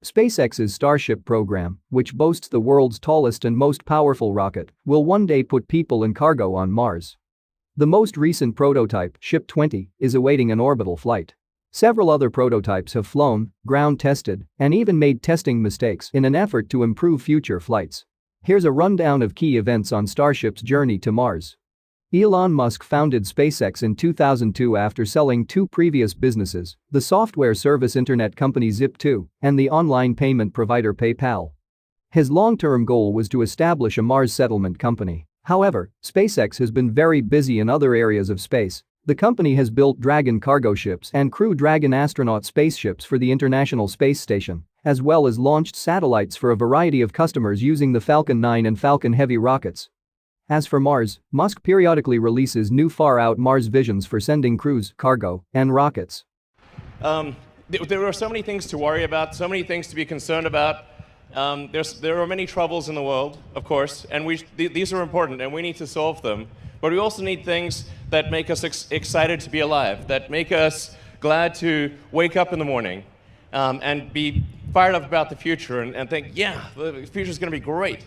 SpaceX's Starship program, which boasts the world's tallest and most powerful rocket, will one day put people and cargo on Mars. The most recent prototype, Ship 20, is awaiting an orbital flight. Several other prototypes have flown, ground-tested, and even made testing mistakes in an effort to improve future flights. Here's a rundown of key events on Starship's journey to Mars. Elon Musk founded SpaceX in 2002 after selling two previous businesses, the software service internet company Zip2 and the online payment provider PayPal. His long-term goal was to establish a Mars settlement company. However, SpaceX has been very busy in other areas of space. The company has built Dragon cargo ships and Crew Dragon astronaut spaceships for the International Space Station, as well as launched satellites for a variety of customers using the Falcon 9 and Falcon Heavy rockets. As for Mars, Musk periodically releases new far-out Mars visions for sending crews, cargo, and rockets. There are so many things to worry about, so many things to be concerned about. There are many troubles in the world, of course, and these are important and we need to solve them. But we also need things that make us excited to be alive, that make us glad to wake up in the morning and be fired up about the future and think, yeah, the future is going to be great.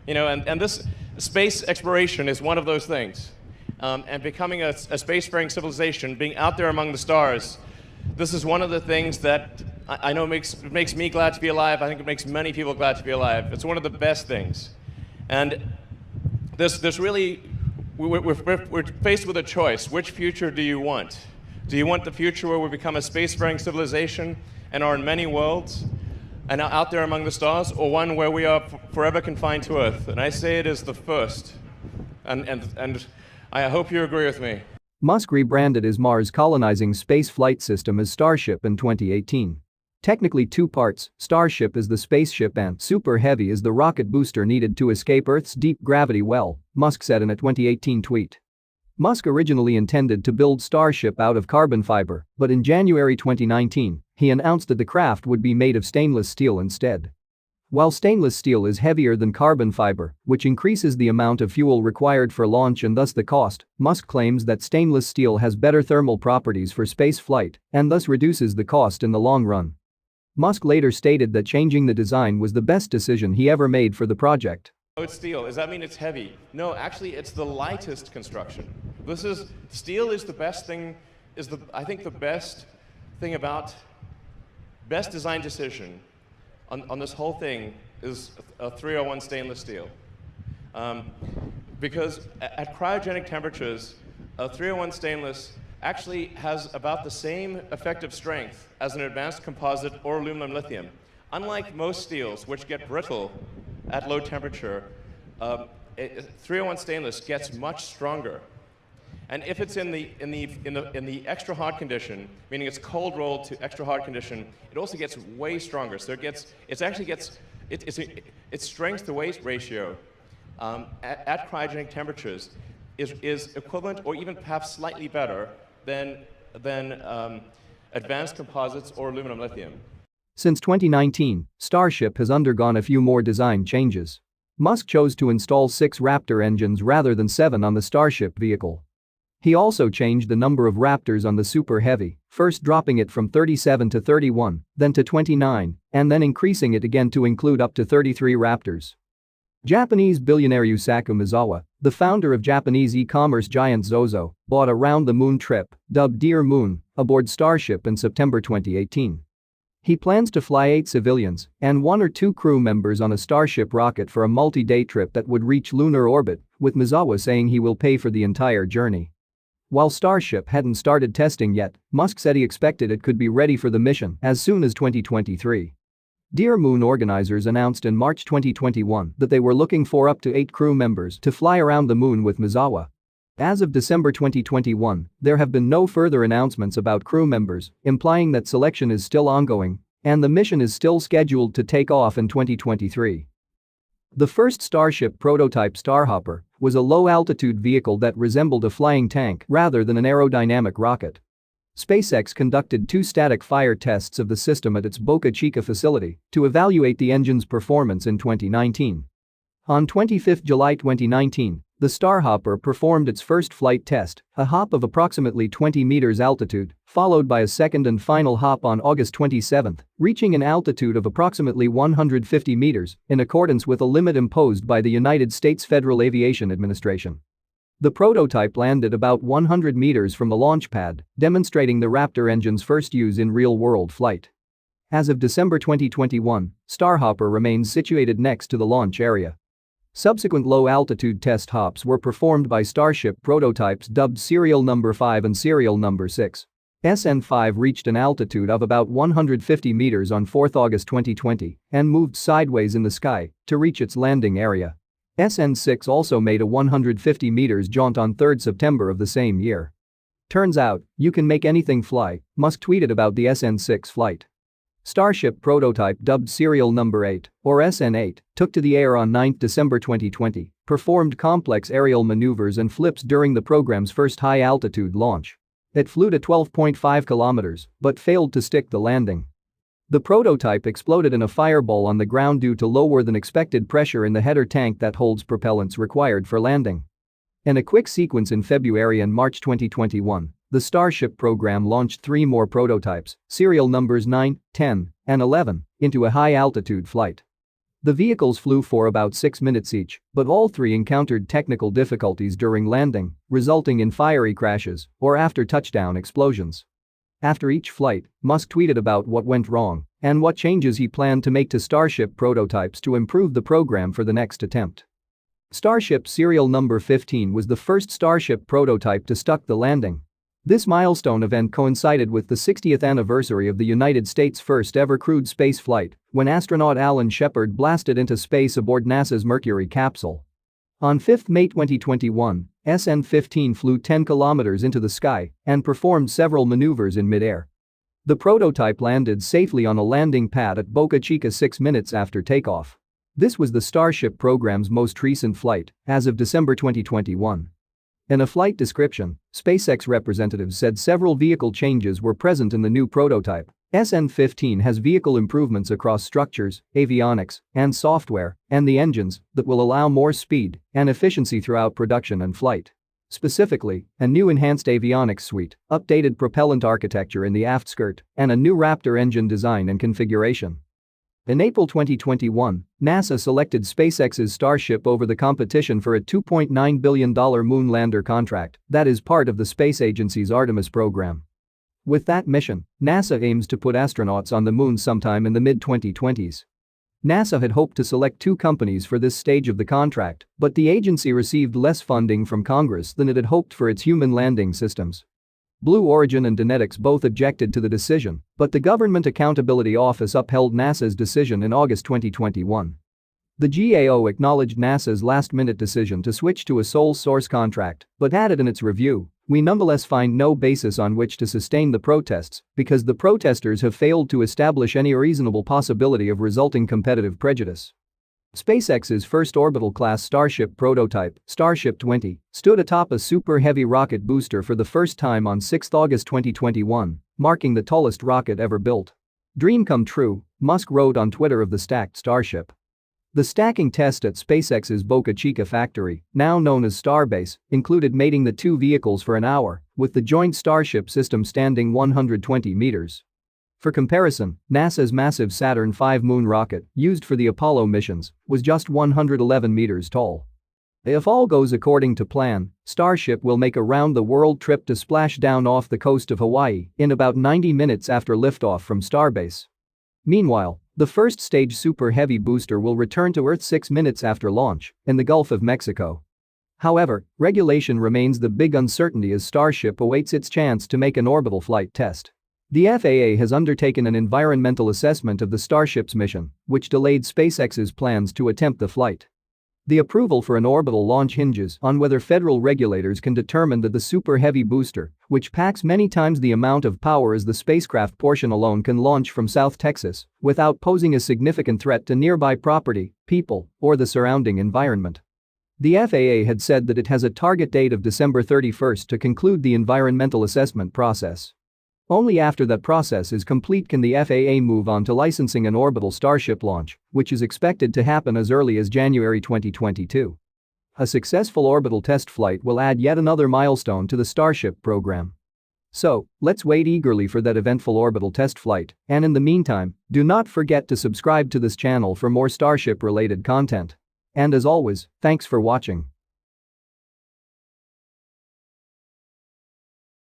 You know, and this space exploration is one of those things. And becoming a spacefaring civilization, being out there among the stars, this is one of the things that I know makes me glad to be alive. I think it makes many people glad to be alive. It's one of the best things. And there's really, we're faced with a choice. Which future do you want? Do you want the future where we become a spacefaring civilization and are in many worlds and are out there among the stars, or one where we are forever confined to Earth? And I say it is the first. And I hope you agree with me. Musk rebranded his Mars colonizing space flight system as Starship in 2018. Technically two parts, Starship is the spaceship and Super Heavy is the rocket booster needed to escape Earth's deep gravity well, Musk said in a 2018 tweet. Musk originally intended to build Starship out of carbon fiber, but in January 2019, he announced that the craft would be made of stainless steel instead. While stainless steel is heavier than carbon fiber, which increases the amount of fuel required for launch and thus the cost, Musk claims that stainless steel has better thermal properties for space flight and thus reduces the cost in the long run. Musk later stated that changing the design was the best decision he ever made for the project. Oh, it's steel. Does that mean it's heavy? No, actually, it's the lightest construction. Steel is the best thing, I think the best thing about, best design decision on this whole thing is a 301 stainless steel. Because at cryogenic temperatures, a 301 stainless actually has about the same effective strength as an advanced composite or aluminum lithium. Unlike most steels, which get brittle at low temperature, 301 stainless gets much stronger. And if it's in the extra hot condition, meaning it's cold rolled to extra hot condition, it also gets way stronger. So its strength to weight ratio at cryogenic temperatures is equivalent or even perhaps slightly better than advanced composites or aluminum lithium. Since 2019, Starship has undergone a few more design changes. Musk chose to install 6 Raptor engines rather than 7 on the Starship vehicle. He also changed the number of Raptors on the Super Heavy, first dropping it from 37 to 31, then to 29, and then increasing it again to include up to 33 Raptors. Japanese billionaire Yusaku Misawa, the founder of Japanese e-commerce giant Zozo, bought a round-the-moon trip, dubbed Dear Moon, aboard Starship in September 2018. He plans to fly 8 civilians and 1 or 2 crew members on a Starship rocket for a multi-day trip that would reach lunar orbit, with Misawa saying he will pay for the entire journey. While Starship hadn't started testing yet, Musk said he expected it could be ready for the mission as soon as 2023. Dear Moon organizers announced in March 2021 that they were looking for up to 8 crew members to fly around the moon with Misawa. As of December 2021, there have been no further announcements about crew members, implying that selection is still ongoing and the mission is still scheduled to take off in 2023. The first Starship prototype Starhopper was a low-altitude vehicle that resembled a flying tank rather than an aerodynamic rocket. SpaceX conducted 2 static fire tests of the system at its Boca Chica facility to evaluate the engine's performance in 2019. On 25 July 2019, The Starhopper performed its first flight test, a hop of approximately 20 meters altitude, followed by a second and final hop on August 27, reaching an altitude of approximately 150 meters, in accordance with a limit imposed by the United States Federal Aviation Administration. The prototype landed about 100 meters from the launch pad, demonstrating the Raptor engine's first use in real-world flight. As of December 2021, Starhopper remains situated next to the launch area. Subsequent low-altitude test hops were performed by Starship prototypes dubbed Serial Number 5 and Serial Number 6. SN5 reached an altitude of about 150 meters on 4 August 2020 and moved sideways in the sky to reach its landing area. SN6 also made a 150 meters jaunt on 3 September of the same year. "Turns out, you can make anything fly," Musk tweeted about the SN6 flight. Starship prototype dubbed Serial Number 8, or SN8, took to the air on 9 December 2020, performed complex aerial maneuvers and flips during the program's first high-altitude launch. It flew to 12.5 kilometers but failed to stick the landing. The prototype exploded in a fireball on the ground due to lower than expected pressure in the header tank that holds propellants required for landing. In a quick sequence in February and March 2021, the Starship program launched 3 more prototypes, serial numbers 9, 10, and 11, into a high-altitude flight. The vehicles flew for about 6 minutes each, but all 3 encountered technical difficulties during landing, resulting in fiery crashes or after-touchdown explosions. After each flight, Musk tweeted about what went wrong and what changes he planned to make to Starship prototypes to improve the program for the next attempt. Starship serial number 15 was the first Starship prototype to stuck the landing. This milestone event coincided with the 60th anniversary of the United States' first ever crewed space flight, when astronaut Alan Shepard blasted into space aboard NASA's Mercury capsule. On 5 May 2021, SN15 flew 10 kilometers into the sky and performed several maneuvers in midair. The prototype landed safely on a landing pad at Boca Chica 6 minutes after takeoff. This was the Starship program's most recent flight, as of December 2021. In a flight description, SpaceX representatives said several vehicle changes were present in the new prototype. SN15 has vehicle improvements across structures, avionics, and software, and the engines that will allow more speed and efficiency throughout production and flight. Specifically, a new enhanced avionics suite, updated propellant architecture in the aft skirt, and a new Raptor engine design and configuration. In April 2021, NASA selected SpaceX's Starship over the competition for a $2.9 billion moon lander contract that is part of the space agency's Artemis program. With that mission, NASA aims to put astronauts on the moon sometime in the mid-2020s. NASA had hoped to select 2 companies for this stage of the contract, but the agency received less funding from Congress than it had hoped for its human landing systems. Blue Origin and Dynetics both objected to the decision, but the Government Accountability Office upheld NASA's decision in August 2021. The GAO acknowledged NASA's last-minute decision to switch to a sole source contract, but added in its review, "We nonetheless find no basis on which to sustain the protests because the protesters have failed to establish any reasonable possibility of resulting competitive prejudice." SpaceX's first orbital-class Starship prototype, Starship 20, stood atop a Super Heavy rocket booster for the first time on 6 August 2021, marking the tallest rocket ever built. "Dream come true," Musk wrote on Twitter of the stacked Starship. The stacking test at SpaceX's Boca Chica factory, now known as Starbase, included mating the 2 vehicles for an hour, with the joint Starship system standing 120 meters. For comparison, NASA's massive Saturn V moon rocket, used for the Apollo missions, was just 111 meters tall. If all goes according to plan, Starship will make a round-the-world trip to splash down off the coast of Hawaii in about 90 minutes after liftoff from Starbase. Meanwhile, the first stage Super Heavy booster will return to Earth 6 minutes after launch, in the Gulf of Mexico. However, regulation remains the big uncertainty as Starship awaits its chance to make an orbital flight test. The FAA has undertaken an environmental assessment of the Starship's mission, which delayed SpaceX's plans to attempt the flight. The approval for an orbital launch hinges on whether federal regulators can determine that the Super Heavy booster, which packs many times the amount of power as the spacecraft portion alone, can launch from South Texas without posing a significant threat to nearby property, people, or the surrounding environment. The FAA had said that it has a target date of December 31 to conclude the environmental assessment process. Only after that process is complete can the FAA move on to licensing an orbital Starship launch, which is expected to happen as early as January 2022. A successful orbital test flight will add yet another milestone to the Starship program. So, let's wait eagerly for that eventful orbital test flight, and in the meantime, do not forget to subscribe to this channel for more Starship-related content. And as always, thanks for watching.